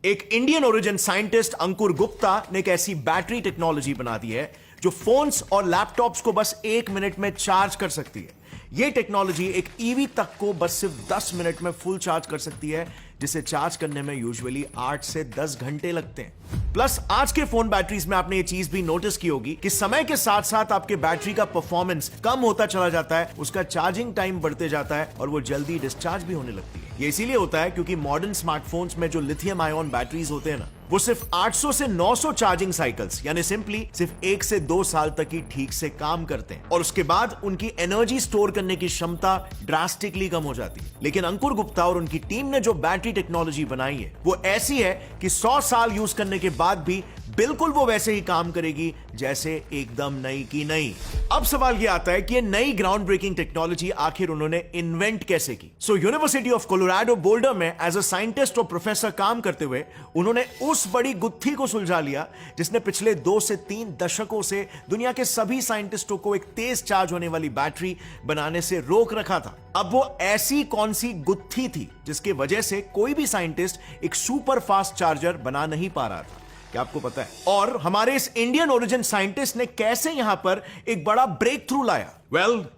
एक Indian origin scientist अंकुर गुप्ता ने एक ऐसी बैटरी टेक्नोलॉजी बना दी है जो फोन्स और लैपटॉप्स को बस 1 मिनट में चार्ज कर सकती है। यह टेक्नोलॉजी एक ईवी तक को बस सिर्फ 10 मिनट में फुल चार्ज कर सकती है, जिसे चार्ज करने में यूजुअली 8 से 10 घंटे लगते हैं। प्लस आज के फोन बैटरीज में आपने ये चीज भी नोटिस की होगी कि समय के साथ साथ आपके बैटरी का परफॉर्मेंस कम होता चला जाता है, उसका चार्जिंग टाइम बढ़ते जाता है और वो जल्दी डिस्चार्ज भी होने लगती है। ये इसीलिए होता है क्योंकि मॉडर्न स्मार्टफोन्स में जो लिथियम आयन बैटरीज होते हैं ना, वो सिर्फ 800 से 900 चार्जिंग साइकिल्स यानी सिंपली सिर्फ 1 से 2 साल तक ही ठीक से काम करते हैं और उसके बाद उनकी एनर्जी स्टोर करने की क्षमता ड्रास्टिकली कम हो जाती है। लेकिन अंकुर गुप्ता और उनकी टीम ने जो बैटरी टेक्नोलॉजी बनाई है वो ऐसी है कि 100 साल यूज करने के बाद भी बिल्कुल वो वैसे ही काम करेगी जैसे एकदम नई की नई। अब सवाल ये आता है कि ये नई ग्राउंड ब्रेकिंग टेक्नोलॉजी आखिर उन्होंने इन्वेंट कैसे की। यूनिवर्सिटी ऑफ कोलोराडो बोल्डर में एज अ साइंटिस्ट और प्रोफेसर काम करते हुए उन्होंने उस बड़ी गुत्थी को सुलझा लिया जिसने पिछले 2 से 3 दशकों से दुनिया के सभी साइंटिस्टों को एक तेज चार्ज होने वाली बैटरी बनाने से रोक रखा था। अब वो ऐसी कौन सी गुत्थी थी जिसकी वजह से कोई भी साइंटिस्ट एक सुपर फास्ट चार्जर बना नहीं पा रहा था? क्या आपको पता है? और हमारे इस इंडियन ओरिजिन साइंटिस्ट ने कैसे यहां पर एक बड़ा ब्रेक थ्रू लाया?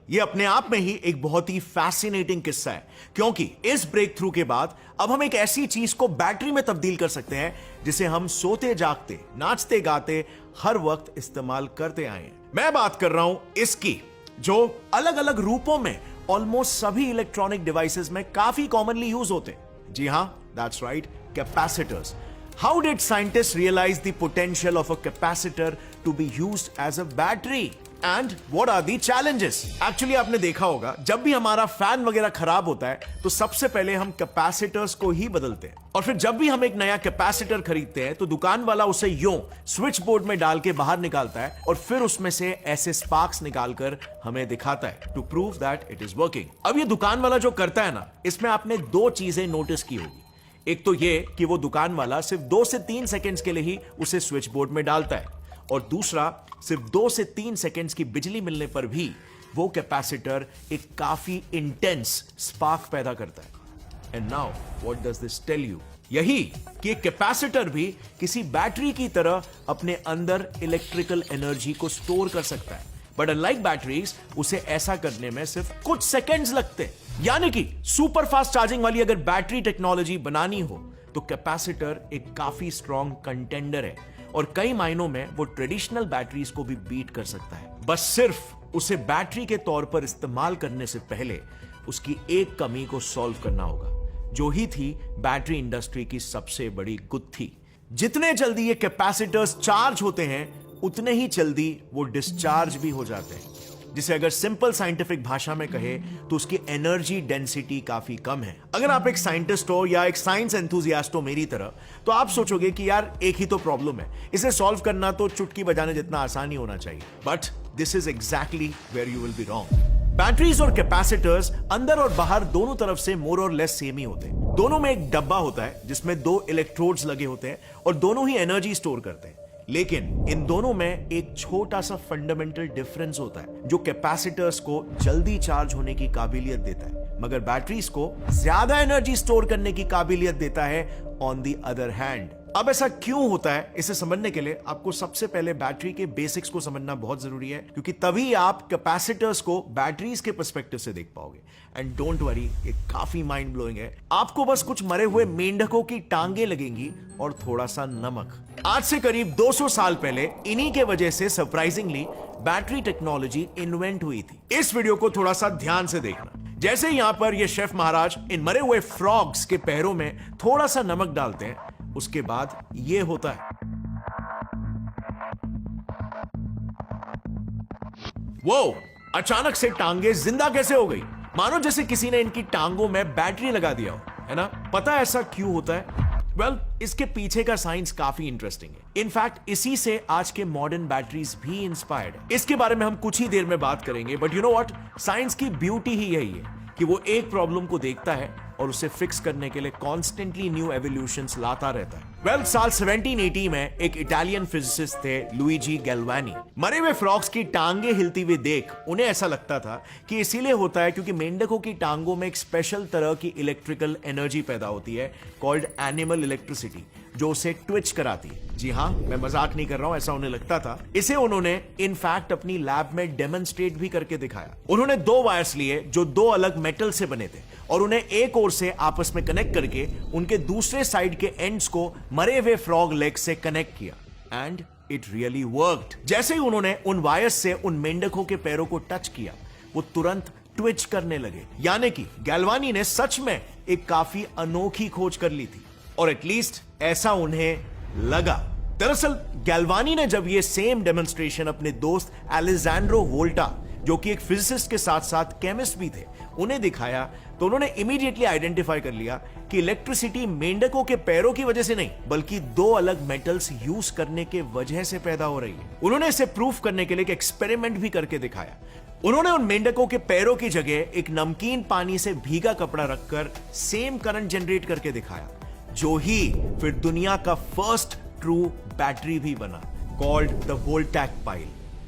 ये अपने आप में ही एक बहुत ही फैसिनेटिंग किस्सा है, क्योंकि इस ब्रेक थ्रू के बाद अब हम एक ऐसी चीज को बैटरी में तब्दील कर सकते हैं जिसे हम सोते जागते, नाचते गाते हर वक्त इस्तेमाल करते आए हैं। मैं बात कर रहा हूं इसकी, जो अलग अलग रूपों में ऑलमोस्ट सभी इलेक्ट्रॉनिक डिवाइसेस में काफी कॉमनली यूज होते हैं। जी हां, that's right, capacitors. How did scientists realize the potential of a capacitor to be used as a battery? And what are the challenges? Actually आपने देखा होगा जब भी हमारा फैन वगैरह खराब होता है तो सबसे पहले हम कैपेसिटर्स को ही बदलते हैं, और फिर जब भी हम एक नया कैपेसिटर खरीदते हैं तो दुकान वाला उसे यूं स्विच बोर्ड में डाल के बाहर निकालता है और फिर उसमें से ऐसे स्पार्क्स निकालकर हमें दिखाता है to prove that it is working. अब ये दुकान वाला जो करता है ना, इसमें आपने 2 चीजें नोटिस की होगी। एक तो ये कि वो दुकान वाला सिर्फ 2 से 3 सेकंड्स के लिए ही उसे स्विच बोर्ड में डालता है, और दूसरा सिर्फ 2 से 3 सेकंड्स की बिजली मिलने पर भी वो कैपेसिटर एक काफी इंटेंस स्पार्क पैदा करता है। And now what does this tell you? यही कि एक कैपेसिटर भी किसी बैटरी की तरह अपने अंदर इलेक्ट्रिकल एनर्जी को स्टोर कर सकता है, बट अनलाइक बैटरीज उसे ऐसा करने में सिर्फ कुछ सेकंड्स लगते हैं। यानी कि सुपर फास्ट चार्जिंग वाली अगर बैटरी टेक्नोलॉजी बनानी हो तो कैपेसिटर एक काफी स्ट्रॉन्ग कंटेंडर है, और कई मायनों में वो ट्रेडिशनल बैटरीज को भी बीट कर सकता है। बस सिर्फ उसे बैटरी के तौर पर इस्तेमाल करने से पहले उसकी एक कमी को सॉल्व करना होगा, जो ही थी बैटरी इंडस्ट्री की सबसे बड़ी गुत्थी। जितने जल्दी ये कैपेसिटर्स चार्ज होते हैं उतने ही जल्दी वो डिस्चार्ज भी हो जाते हैं, जिसे अगर सिंपल साइंटिफिक भाषा में कहे तो उसकी एनर्जी डेंसिटी काफी कम है। अगर आप एक साइंटिस्ट हो या एक साइंस एंथुसियास्ट हो मेरी तरह, तो आप सोचोगे कि यार एक ही तो प्रॉब्लम है, इसे सॉल्व करना तो चुटकी बजाने जितना आसान ही होना चाहिए। But this is exactly where you will be wrong. Batteries और कैपेसिटर्स अंदर और बाहर दोनों तरफ से मोर और लेस सेम ही होते हैं। दोनों में एक डब्बा होता है जिसमें 2 इलेक्ट्रोड्स लगे होते हैं और दोनों ही एनर्जी स्टोर करते हैं। लेकिन इन दोनों में एक छोटा सा फंडामेंटल डिफरेंस होता है जो कैपेसिटर्स को जल्दी चार्ज होने की काबिलियत देता है, मगर बैटरीज को ज्यादा एनर्जी स्टोर करने की काबिलियत देता है ऑन द अदर हैंड। अब ऐसा क्यों होता है, इसे समझने के लिए आपको सबसे पहले बैटरी के बेसिक्स को समझना बहुत जरूरी है, क्योंकि तभी आप कैपेसिटर्स को बैटरीज के पर्सपेक्टिव से देख पाओगे। एंड डोंट वरी, ये काफी माइंड ब्लोइंग है। आपको बस कुछ मरे हुए मेंढकों की टांगे लगेंगी और थोड़ा सा नमक। आज से करीब 200 साल पहले इन्हीं के वजह से सरप्राइजिंगली बैटरी टेक्नोलॉजी इन्वेंट हुई थी। इस वीडियो को थोड़ा सा ध्यान से देखना। जैसे यहां पर ये शेफ महाराज इन मरे हुए फ्रॉग्स के पैरों में थोड़ा सा नमक डालते हैं, उसके बाद ये होता है। वो अचानक से टांगे जिंदा कैसे हो गई, मानो जैसे किसी ने इनकी टांगों में बैटरी लगा दिया हो, है ना? पता है ऐसा क्यों होता है? इसके पीछे का साइंस काफी इंटरेस्टिंग है। इनफैक्ट इसी से आज के मॉडर्न बैटरीज भी इंस्पायर्ड है। इसके बारे में हम कुछ ही देर में बात करेंगे, but you know what, science की ब्यूटी ही यही है कि वो एक प्रॉब्लम को देखता है और उसे फिक्स करने के लिए कॉन्स्टेंटली न्यू एवोल्यूशंस लाता रहता है। वेल, साल 1780 में एक इटालियन फिजिसिस्ट थे लुइजी गैल्वानी। मरे हुए फ्रॉग्स की टांगे हिलती हुई देख उन्हें ऐसा लगता था कि इसीलिए होता है क्योंकि मेंढकों की टांगों में एक स्पेशल तरह की इलेक्ट्रिकल एनर्जी पैदा होती है कॉल्ड एनिमल इलेक्ट्रिसिटी, जो उसे ट्विच कराती है। जी हां, मैं मजाक नहीं कर रहा हूं, ऐसा उन्हें लगता था। इसे उन्होंने इनफैक्ट अपनी लैब में डेमोन्स्ट्रेट भी करके दिखाया। उन्होंने दो वायर्स लिए जो दो अलग मेटल से बने थे और उन्हें एक ओर से आपस में कनेक्ट करके उनके दूसरे साइड के एंड्स को मरे हुए फ्रॉग लेग से कनेक्ट किया एंड इट रियली वर्कड। जैसे ही उन्होंने उन वायर्स से उन मेंढकों के पैरों को टच किया, वो तुरंत ट्विच करने लगे। यानी कि गैल्वानी ने सच में एक काफी अनोखी खोज कर ली थी, और एटलीस्ट ऐसा उन्हें लगा। दरअसल गैल्वानी ने जब ये सेम डेमोन्स्ट्रेशन अपने दोस्त अलेजांड्रो वोल्टा, जो कि एक फिजिसिस्ट के साथ साथ केमिस्ट भी थे, उन्हें दिखाया, तो उन्होंने इमीडिएटली आइडेंटिफाई कर लिया कि इलेक्ट्रिसिटी मेंढकों के पैरों की वजह से नहीं, बल्कि दो अलग मेटल्स यूज करने के वजह से पैदा हो रही है। उन्होंने इसे प्रूफ करने के लिए एक एक्सपेरिमेंट भी करके दिखाया। उन्होंने उन मेंढकों के पैरों की जगह एक नमकीन पानी से भीगा कपड़ा रखकर सेम करंट जनरेट करके दिखाया, जो ही फिर दुनिया का फर्स्ट ट्रू बैटरी भी बना, called the voltaic pile.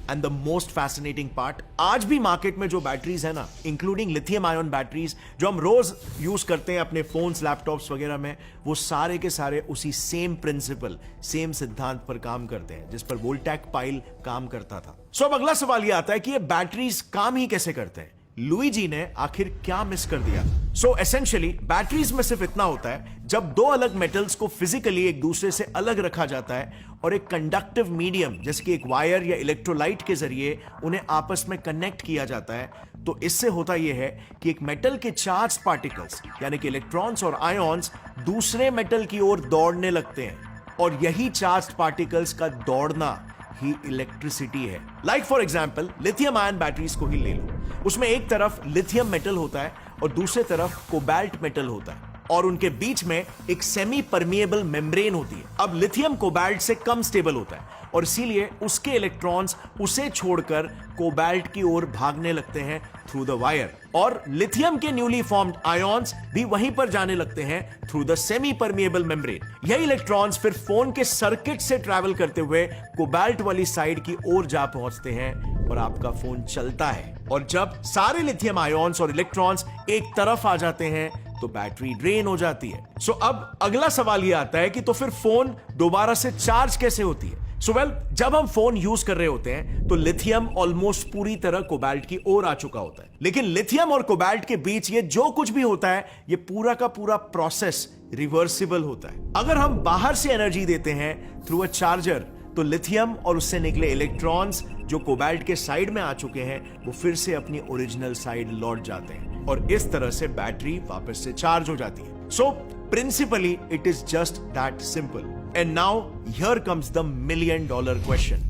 And the most fascinating part, आज भी मार्केट में जो बैटरीज है ना, इंक्लूडिंग लिथियम आयन बैटरीज जो हम रोज यूज करते हैं अपने फोन्स, लैपटॉप्स वगैरह में, वो सारे के सारे उसी सेम प्रिंसिपल, सेम सिद्धांत पर काम करते हैं जिस पर वोल्टैक पाइल काम करता था। सो अब अगला सवाल यह आता है कि ये बैटरीज काम ही कैसे करते हैं? लुइजी ने आखिर क्या मिस कर दिया? सो एसेंशियली बैटरीज में सिर्फ इतना होता है, जब दो अलग मेटल्स को फिजिकली एक दूसरे से अलग रखा जाता है और एक कंडक्टिव मीडियम जैसे कि एक वायर या इलेक्ट्रोलाइट के जरिए उन्हें आपस में कनेक्ट किया जाता है, तो इससे होता यह है कि एक मेटल के चार्ज पार्टिकल्स यानी कि इलेक्ट्रॉन्स और आयॉन्स दूसरे मेटल की ओर दौड़ने लगते हैं, और यही चार्ज पार्टिकल्स का दौड़ना ही इलेक्ट्रिसिटी है। Like for example lithium ion batteries को ही ले लो। उसमें एक तरफ लिथियम मेटल होता है और दूसरे तरफ कोबाल्ट मेटल होता है, और उनके बीच में एक सेमी परमिएबल मेम्ब्रेन होती है। अब लिथियम कोबाल्ट से कम स्टेबल होता है और इसीलिए उसके इलेक्ट्रॉन्स उसे छोड़कर कोबाल्ट की ओर भागने लगते हैं थ्रू द वायर, और लिथियम के न्यूली फॉर्म्ड आयॉन्स भी वहीं पर जाने लगते हैं through the semi permeable membrane. यही इलेक्ट्रॉन्स फिर फोन के सर्किट से ट्रैवल करते हुए कोबाल्ट वाली साइड की ओर जा पहुंचते हैं और आपका फोन चलता है। और जब सारे लिथियम आयॉन्स और इलेक्ट्रॉन्स एक तरफ आ जाते हैं तो बैटरी ड्रेन हो जाती है। सो अब अगला सवाल यह आता है कि तो फिर फोन दोबारा से चार्ज कैसे होती है? सो वेल, जब हम फोन यूज कर रहे होते हैं तो लिथियम ऑलमोस्ट पूरी तरह कोबाल्ट की ओर आ चुका होता है, लेकिन लिथियम और कोबाल्ट के बीच ये जो कुछ भी होता है, ये पूरा का पूरा प्रोसेस रिवर्सिबल होता है। अगर हम बाहर से एनर्जी देते हैं थ्रू अ चार्जर, तो लिथियम और उससे निकले इलेक्ट्रॉन्स जो कोबाल्ट के साइड में आ चुके हैं, वो फिर से अपनी ओरिजिनल साइड लौट जाते हैं, और इस तरह से बैटरी वापस से चार्ज हो जाती है। सो principally it is just that simple. And now here comes the $1 million question.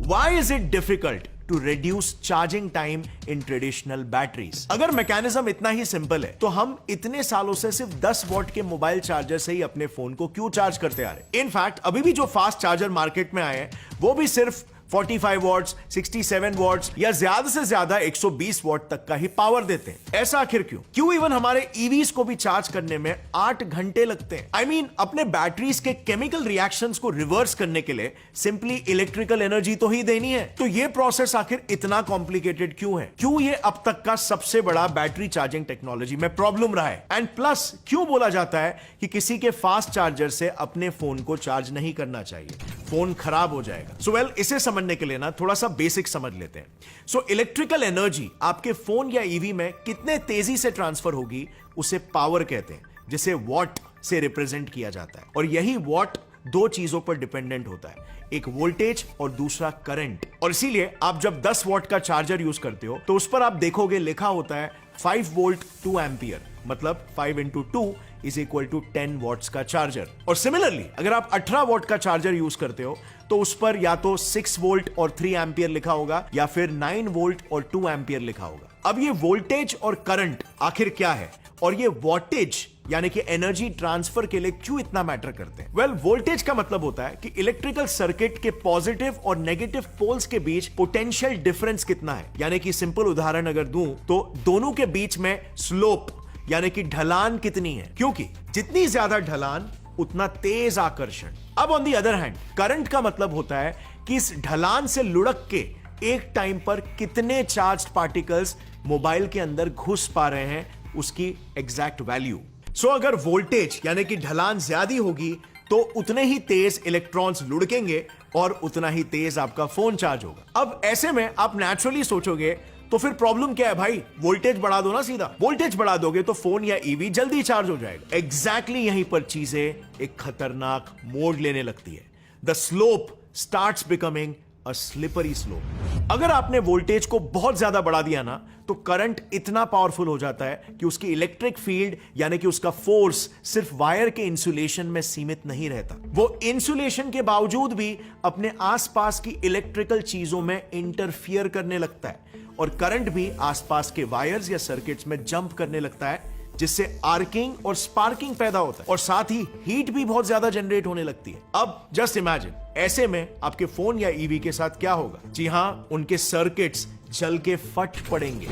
Why is it difficult to reduce charging time in traditional batteries? अगर मैकेनिज्म इतना ही सिंपल है, तो हम इतने सालों से सिर्फ 10 वॉट के मोबाइल चार्जर से ही अपने फोन को क्यों चार्ज करते आ रहे? इनफैक्ट अभी भी जो फास्ट चार्जर मार्केट में आए हैं, वो भी सिर्फ 45 वॉट्स, 67 वॉट्स या ज्यादा से ज्यादा 120 वॉट तक का ही पावर देते हैं। ऐसा आखिर क्यों इवन हमारे ईवीज को भी चार्ज करने में 8 घंटे लगते हैं। आई मीन अपने बैटरीज के केमिकल रिएक्शंस को रिवर्स करने के लिए सिंपली इलेक्ट्रिकल एनर्जी तो ही देनी है। तो ये प्रोसेस आखिर इतना कॉम्प्लिकेटेड क्यों है? क्यों ये अब तक का सबसे बड़ा बैटरी चार्जिंग टेक्नोलॉजी में प्रॉब्लम रहा है? एंड प्लस क्यों बोला जाता है कि किसी के फास्ट चार्जर से अपने फोन को चार्ज नहीं करना चाहिए, फोन खराब हो जाएगा? सो वेल, इसे समझने के लिए ना थोड़ा सा बेसिक समझ लेते हैं। सो इलेक्ट्रिकल एनर्जी आपके फोन या ईवी में कितने तेजी से ट्रांसफर होगी, उसे पावर कहते हैं, जिसे वॉट से रिप्रेजेंट किया जाता है। और यही वॉट दो चीजों पर डिपेंडेंट होता है, एक वोल्टेज और दूसरा करंट। और इसीलिए आप जब 10 वॉट का चार्जर यूज करते हो, तो उस पर आप देखोगे लिखा होता है 5 वोल्ट 2 एम्पियर, मतलब 5 into 2 is equal to 10 watts का चार्जर। और सिमिलरली अगर आप 18 वॉट का चार्जर यूज करते हो, तो उस पर या तो 6 वोल्ट और 3 एम्पियर लिखा होगा, या फिर 9 वोल्ट और 2 एम्पियर लिखा होगा। अब ये वोल्टेज और करंट आखिर क्या है, और ये वॉटेज यानी कि एनर्जी ट्रांसफर के लिए क्यों इतना मैटर करते हैं? वेल, वोल्टेज का मतलब होता है कि इलेक्ट्रिकल सर्किट के पॉजिटिव और नेगेटिव पोल्स के बीच पोटेंशियल डिफरेंस कितना है। यानी कि सिंपल उदाहरण अगर दूं, तो दोनों के बीच में स्लोप यानी कि ढलान कितनी है, क्योंकि जितनी ज्यादा ढलान उतना तेज आकर्षण। अब on the other hand current का मतलब होता है कि इस ढलान से लुढ़क के एक टाइम पर कितने चार्ज्ड पार्टिकल्स मोबाइल के अंदर घुस पा रहे हैं, उसकी एग्जैक्ट वैल्यू। सो अगर वोल्टेज यानी कि ढलान ज्यादा होगी तो उतने ही तेज इलेक्ट्रॉन्स लुढ़केंगे और उतना ही तेज आपका फोन चार्ज होगा। अब ऐसे में आप नेचुरली सोचोगे तो फिर प्रॉब्लम क्या है भाई, वोल्टेज बढ़ा दो ना सीधा। वोल्टेज बढ़ा दोगे तो फोन या ईवी जल्दी चार्ज हो जाएगा। एग्जैक्टली यहीं पर चीजें एक खतरनाक मोड़ लेने लगती है। The slope starts becoming a slippery slope. अगर आपने वोल्टेज को बहुत ज्यादा बढ़ा दिया ना तो करंट इतना पावरफुल हो जाता है कि उसकी इलेक्ट्रिक फील्ड यानी कि उसका फोर्स सिर्फ वायर के इंसुलेशन में सीमित नहीं रहता, वो इंसुलेशन के बावजूद भी अपने आसपास की इलेक्ट्रिकल चीजों में इंटरफियर करने लगता है और करंट भी आसपास के वायर्स या सर्किट्स में जंप करने लगता है, जिससे आर्किंग और स्पार्किंग पैदा होता है और साथ ही हीट भी बहुत ज्यादा जनरेट होने लगती है। अब जस्ट इमेजिन ऐसे में आपके फोन या ईवी के साथ क्या होगा। जी हां, उनके सर्किट्स जल के फट पड़ेंगे।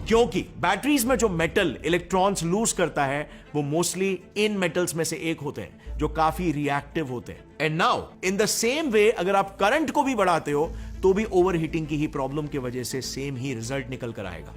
क्योंकि बैटरीज में जो मेटल इलेक्ट्रॉन्स लूज करता है वो मोस्टली इन मेटल्स में से एक होते हैं जो काफी रिएक्टिव होते हैं। And now in the same way अगर आप करंट को भी बढ़ाते हो तो भी ओवरहीटिंग की ही प्रॉब्लम की वजह से सेम ही रिजल्ट निकल कर आएगा।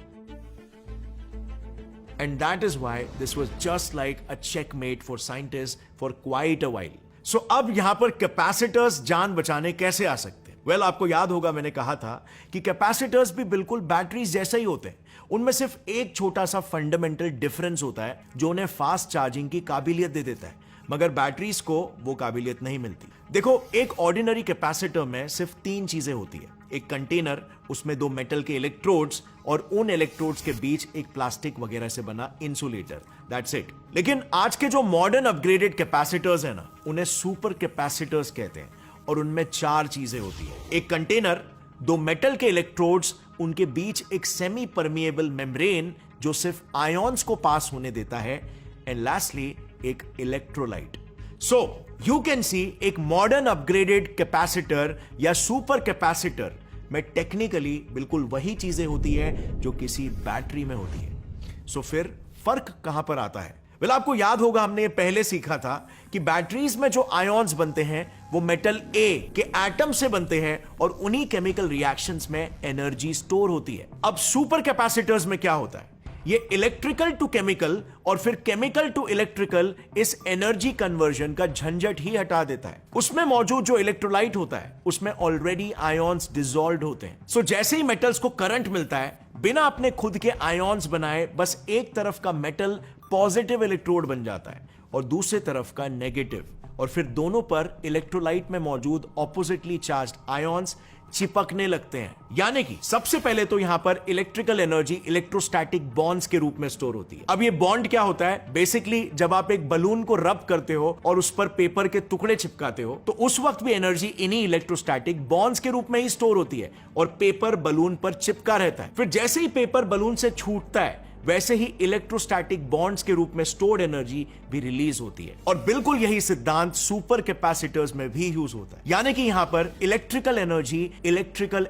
And that is why this was just like a checkmate for scientist for quite a while. So अब यहां पर कैपेसिटर्स जान बचाने कैसे आ सकते हैं? वेल, आपको याद होगा मैंने कहा था कि कैपेसिटर्स भी बिल्कुल बैटरीज जैसा ही होते हैं। उनमें सिर्फ एक छोटा सा फंडामेंटल डिफरेंस होता है जो उन्हें फास्ट चार्जिंग की काबिलियत दे देता है, मगर बैटरीज को वो काबिलियत नहीं मिलती। देखो, एक ऑर्डिनरी कैपेसिटर में सिर्फ 3 चीजें होती है। एक कंटेनर, उसमें 2 मेटल के इलेक्ट्रोड्स और उन इलेक्ट्रोड्स के बीच एक प्लास्टिक वगैरह से बना इंसुलेटर, दैट्स इट। लेकिन आज के जो मॉडर्न अपग्रेडेड कैपेसिटर्स है ना, उन्हें सुपर कैपेसिटर्स कहते हैं और उनमें 4 चीजें होती है। एक कंटेनर, 2 मेटल के इलेक्ट्रोड्स, उनके बीच एक सेमी परमिएबल मेम्ब्रेन जो सिर्फ आयॉन्स को पास होने देता है, एंड लास्टली एक इलेक्ट्रोलाइट। सो यू कैन सी एक मॉडर्न अपग्रेडेड कैपेसिटर या सुपर कैपेसिटर में टेक्निकली बिल्कुल वही चीजें होती है जो किसी बैटरी में होती है। सो फिर फर्क कहां पर आता है? वेल, आपको याद होगा हमने ये पहले सीखा था कि बैटरीज में जो आयॉन्स बनते हैं वो मेटल ए के एटम से बनते हैं और उन्हीं केमिकल रिएक्शंस में एनर्जी स्टोर होती है। अब सुपर कैपेसिटर्स में क्या होता है? ये इलेक्ट्रिकल टू केमिकल और फिर केमिकल टू इलेक्ट्रिकल इस एनर्जी कन्वर्जन का झंझट ही हटा देता है। उसमें मौजूद जो इलेक्ट्रोलाइट होता है उसमें ऑलरेडी आयॉन्स डिसॉल्व्ड होते हैं। सो जैसे ही मेटल्स को करंट मिलता है, बिना अपने खुद के आयॉन्स बनाए बस एक तरफ का मेटल पॉजिटिव इलेक्ट्रोड बन जाता है और दूसरे तरफ का नेगेटिव, और फिर दोनों पर इलेक्ट्रोलाइट में मौजूद ऑपोजिटली चार्ज्ड आयॉन्स चिपकने लगते हैं। यानी कि सबसे पहले तो यहां पर इलेक्ट्रिकल एनर्जी इलेक्ट्रोस्टैटिक बॉन्ड्स के रूप में स्टोर होती है। अब ये बॉन्ड क्या होता है? बेसिकली जब आप एक बलून को रब करते हो और उस पर पेपर के टुकड़े चिपकाते हो तो उस वक्त भी एनर्जी इन्हीं इलेक्ट्रोस्टैटिक बॉन्ड्स के रूप में ही स्टोर होती है और पेपर बलून पर चिपका रहता है। फिर जैसे ही पेपर बलून से छूटता है वैसे ही इलेक्ट्रोस्टैटिक बॉन्ड्स के रूप में स्टोर्ड एनर्जी भी रिलीज होती है। और बिल्कुल यही सिद्धांत सुपर कैपेसिटर्स में भी यूज होता है। यानी कि यहां पर इलेक्ट्रिकल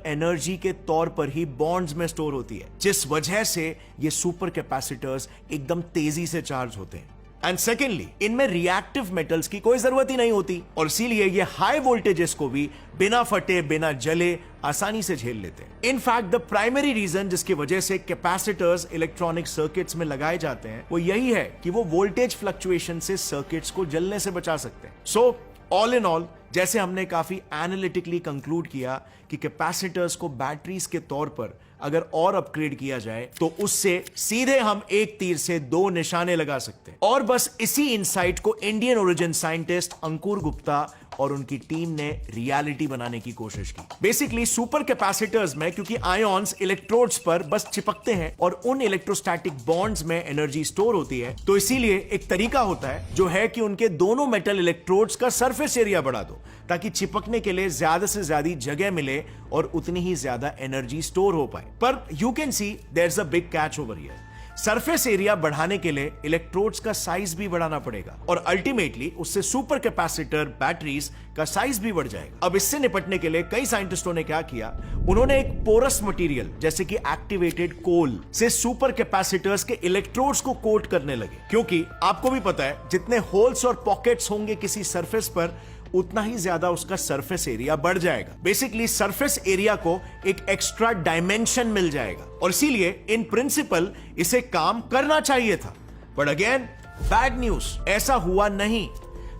एनर्जी के तौर पर ही बॉन्ड्स में स्टोर होती है, जिस वजह से ये सुपर कैपेसिटर्स एकदम तेजी से चार्ज होते हैं। एंड सेकेंडली, इनमें रिएक्टिव मेटल्स की कोई जरूरत ही नहीं होती और इसीलिए ये हाई वोल्टेजेस को भी बिना फटे बिना जले आसानी से झेल लेते हैं। इनफैक्ट द प्राइमरी रीजन जिसकी वजह से कैपेसिटर्स इलेक्ट्रॉनिक सर्किट्स में लगाए जाते हैं वो यही है कि वो वोल्टेज फ्लक्चुएशन से सर्किट्स को जलने से बचा सकते हैं। सो ऑल इन ऑल, जैसे हमने काफी एनालिटिकली कंक्लूड किया कि कैपेसिटर्स को बैटरीज के तौर पर अगर और अपग्रेड किया जाए तो उससे सीधे हम एक तीर से 2 निशाने लगा सकते हैं। और बस इसी इंसाइट को इंडियन ओरिजिन साइंटिस्ट अंकुर गुप्ता और उनकी टीम ने रियलिटी बनाने की कोशिश की। बेसिकली सुपर कैपेसिटर्स में क्योंकि आयॉन्स इलेक्ट्रोड्स पर बस चिपकते हैं और उन इलेक्ट्रोस्टैटिक बॉन्ड्स में एनर्जी स्टोर होती है, तो इसीलिए एक तरीका होता है जो है कि उनके दोनों मेटल इलेक्ट्रोड्स का सरफेस एरिया बढ़ा दो ताकि चिपकने के लिए ज्यादा से ज्यादा जगह मिले और उतनी ही ज्यादा एनर्जी स्टोर हो पाए। पर you can see there is a big catch over here. Surface area बढ़ाने के लिए इलेक्ट्रोड्स का साइज भी बढ़ाना पड़ेगा और अल्टीमेटली उससे सुपर कैपेसिटर बैटरीज का साइज भी बढ़ जाएगा। अब इससे निपटने के लिए कई साइंटिस्टों ने क्या किया, उन्होंने एक पोरस मटेरियल जैसे कि एक्टिवेटेड कोल से सुपर कैपेसिटर्स के इलेक्ट्रोड्स को कोट करने लगे, क्योंकि आपको भी पता है जितने होल्स और पॉकेट्स होंगे किसी सरफेस पर उतना ही ज्यादा उसका सरफेस एरिया बढ़ जाएगा। बेसिकली सरफेस एरिया को एक एक्स्ट्रा डायमेंशन मिल जाएगा और इसीलिए इन प्रिंसिपल इसे काम करना चाहिए था। बट अगेन बैड न्यूज, ऐसा हुआ नहीं।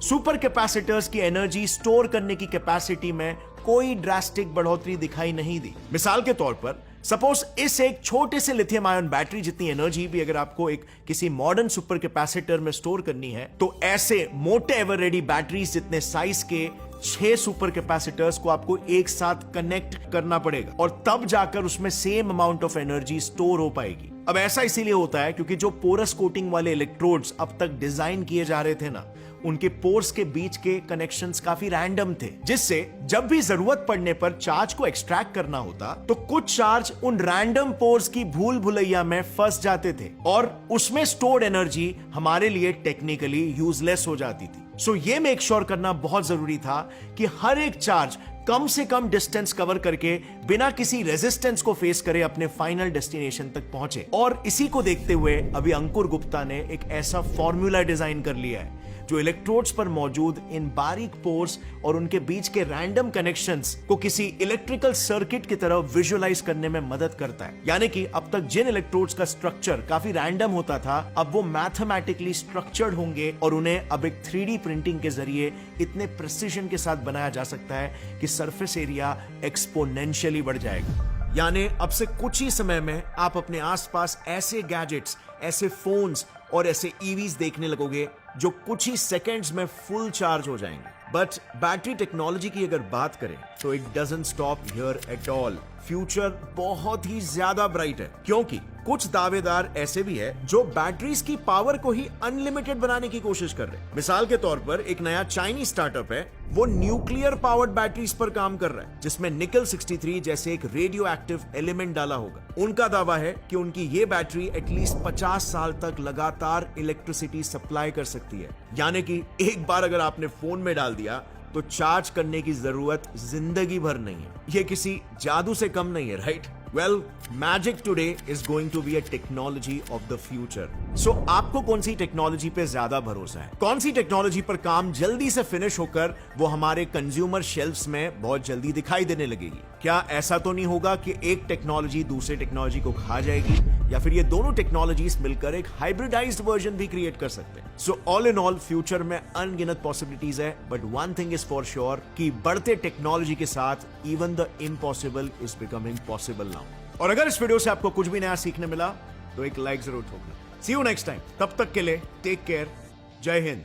सुपर कैपेसिटर्स की एनर्जी स्टोर करने की कैपेसिटी में कोई ड्रास्टिक बढ़ोतरी दिखाई नहीं दी। मिसाल के तौर पर सपोज इस एक छोटे से लिथियम आयन बैटरी जितनी एनर्जी भी अगर आपको एक किसी मॉडर्न सुपर कैपेसिटर में स्टोर करनी है, तो ऐसे मोटे एवर रेडी बैटरीज जितने साइज के 6 सुपर कैपेसिटर्स को आपको एक साथ कनेक्ट करना पड़ेगा और तब जाकर उसमें same amount of energy store हो पाएगी। अब ऐसा इसीलिए होता है क्योंकि जो पोरस कोटिंग वाले इलेक्ट्रोड्स अब तक डिजाइन किए जा रहे थे ना, उनके पोर्स के बीच के कनेक्शंस काफी रैंडम थे, जिससे जब भी जरूरत पड़ने पर चार्ज को एक्सट्रैक्ट करना होता तो कुछ चार्ज उन रैंडम पोर्स की भूल भुलैया में फंस जाते थे और उसमें स्टोर्ड एनर्जी हमारे लिए टेक्निकली यूजलेस हो जाती थी। सो ये मेक श्योर करना बहुत जरूरी था कि हर एक चार्ज कम से कम डिस्टेंस कवर करके बिना किसी रेजिस्टेंस को फेस करे अपने फाइनल डेस्टिनेशन तक पहुंचे। और इसी को देखते हुए अभी अंकुर गुप्ता ने एक ऐसा फॉर्मूला डिजाइन कर लिया है जो इलेक्ट्रोड्स पर मौजूद इन बारीक पोर्स और उनके बीच के रैंडम कनेक्शंस को किसी इलेक्ट्रिकल सर्किट की तरह विजुअलाइज करने में मदद करता है। यानी कि अब तक जिन इलेक्ट्रोड्स का स्ट्रक्चर काफी रैंडम होता था, अब वो मैथमेटिकली स्ट्रक्चर्ड होंगे और उन्हें अब एक 3D प्रिंटिंग के जरिए इतने प्रिसिजन के साथ बनाया जा सकता है कि सरफेस एरिया एक्सपोनेंशियली बढ़ जाएगा। यानी अब से कुछ ही समय में आप अपने आसपास ऐसे गैजेट्स, ऐसे फोन्स और ऐसे ईवीज देखने लगोगे जो कुछ ही सेकंड्स में फुल चार्ज हो जाएंगे। बट बैटरी टेक्नोलॉजी की अगर बात करें तो it doesn't stop here at all. Future बहुत ही ज्यादा ब्राइट है, क्योंकि कुछ दावेदार ऐसे भी है जो बैटरीज की पावर को ही अनलिमिटेड बनाने की कोशिश कर रहे हैं। मिसाल के तौर पर एक नया चाइनीज स्टार्टअप है, वो न्यूक्लियर पावर्ड बैटरीज पर काम कर रहा है जिसमें निकल 63 जैसे एक रेडियो एक्टिव एलिमेंट डाला होगा। उनका दावा है कि उनकी ये बैटरी एटलीस्ट 50 साल तक लगातार इलेक्ट्रिसिटी सप्लाई कर सकती है। यानी कि एक बार अगर आपने फोन में डाल दिया तो चार्ज करने की जरूरत जिंदगी भर नहीं है। ये किसी जादू से कम नहीं है, right? Well, magic today is going to be a technology of the future. So, आपको कौन सी टेक्नोलॉजी पे ज्यादा भरोसा है? कौन सी टेक्नोलॉजी पर काम जल्दी से फिनिश होकर वो हमारे कंज्यूमर शेल्फ्स में बहुत जल्दी दिखाई देने लगेगी? क्या ऐसा तो नहीं होगा कि एक टेक्नोलॉजी दूसरे टेक्नोलॉजी को खा जाएगी, या फिर ये दोनों टेक्नोलॉजीज मिलकर एक हाइब्रिडाइज्ड वर्जन भी क्रिएट कर सकते हैं? So all in all future में अनगिनत पॉसिबिलिटीज है, but one thing is for sure कि बढ़ते टेक्नोलॉजी के साथ even the impossible is becoming possible now. और अगर इस वीडियो से आपको कुछ भी नया सीखने मिला तो एक लाइक जरूर ठोकना। सी यू नेक्स्ट टाइम, तब तक के लिए टेक केयर, जय हिंद।